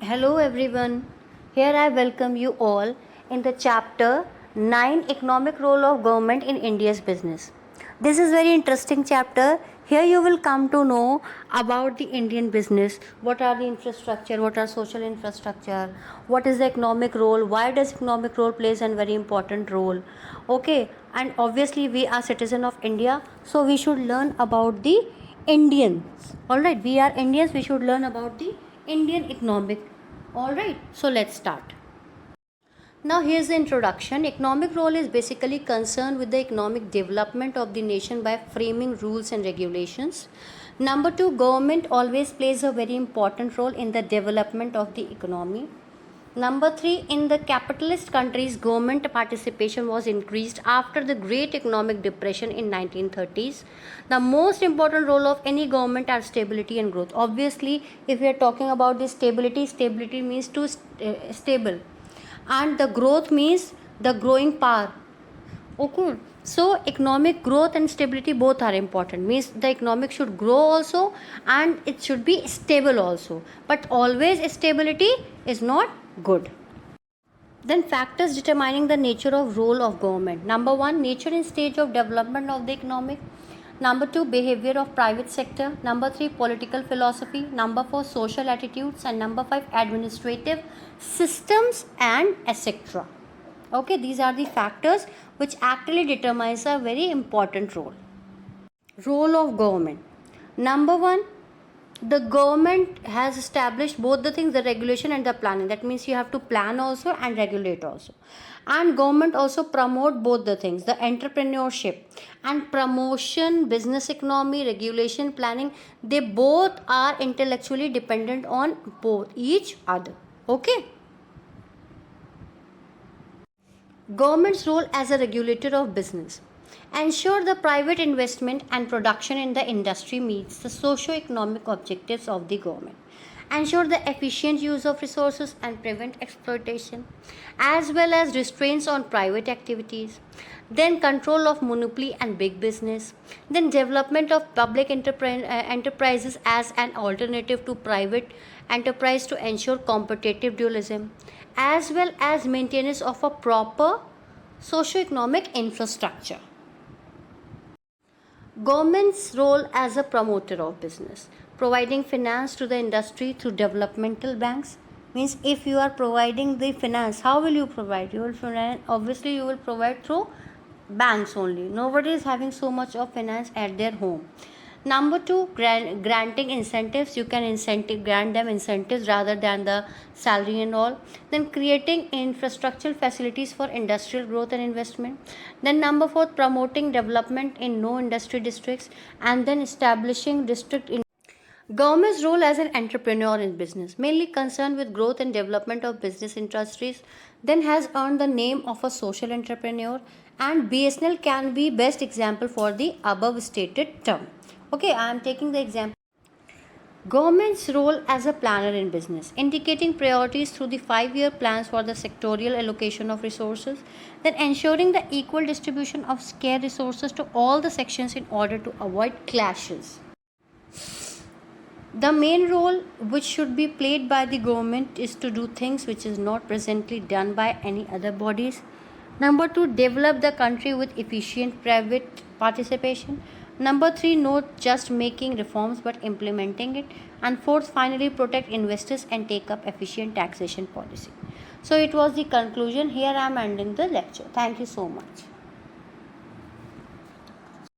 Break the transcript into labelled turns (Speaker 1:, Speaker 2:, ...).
Speaker 1: Hello everyone. Here I welcome you all in the chapter 9 Economic Role of Government in India's Business. This is very interesting chapter. Here you will come to know about the Indian business, what are the infrastructure, what are social infrastructure, what is the economic role, why does economic role plays a very important role. Okay, and obviously we are citizen of India, so we should learn about the Indians. All right, we are Indians, we should learn about the Indian economic. All right, so let's start. Now, here's the introduction. Economic role is basically concerned with the economic development of the nation by framing rules and regulations. Number two, government always plays a very important role in the development of the economy. Number three, in the capitalist countries, government participation was increased after the Great Economic Depression in 1930s. The most important role of any government are stability and growth. Obviously, if we are talking about this stability means to stable, and the growth means the growing power. Okay, so economic growth and stability both are important. Means the economic should grow also and it should be stable also. But always stability is not good. Then factors determining the nature of role of government. Number one, nature and stage of development of the economic. Number two, behavior of private sector. Number three, political philosophy. Number four, social attitudes. And number five, administrative systems and etc. Okay, these are the factors which actually determines a very important role. Role of government. Number one, the government has established both the things, the regulation and the planning. That means you have to plan also and regulate also. And government also promote both the things, the entrepreneurship and promotion, business economy, regulation, planning. They both are intellectually dependent on both each other. Okay. Government's role as a regulator of business. Ensure the private investment and production in the industry meets the socio-economic objectives of the government. Ensure the efficient use of resources and prevent exploitation, as well as restraints on private activities. Then control of monopoly and big business. Then development of public enterprises as an alternative to private enterprise to ensure competitive dualism, as well as maintenance of a proper socio-economic infrastructure. Government's role as a promoter of business, providing finance to the industry through developmental banks. Means if you are providing the finance, how will you provide? You will obviously you will provide through banks only. Nobody is having so much of finance at their home. Number two, granting incentives. You can grant them incentives rather than the salary and all. Then creating infrastructural facilities for industrial growth and investment. Then number four, promoting development in no industry districts, and then establishing district. Government's role as an entrepreneur in business, mainly concerned with growth and development of business industries, then has earned the name of a social entrepreneur, and BSNL can be best example for the above stated term. Okay, I am taking the example. Government's role as a planner in business, indicating priorities through the 5-year plans for the sectorial allocation of resources, then ensuring the equal distribution of scarce resources to all the sections in order to avoid clashes. The main role which should be played by the government is to do things which is not presently done by any other bodies. Number two, develop the country with efficient private participation. Number three, not just making reforms but implementing it. And fourth, finally, protect investors and take up efficient taxation policy. So it was the conclusion. Here I am ending the lecture. Thank you so much.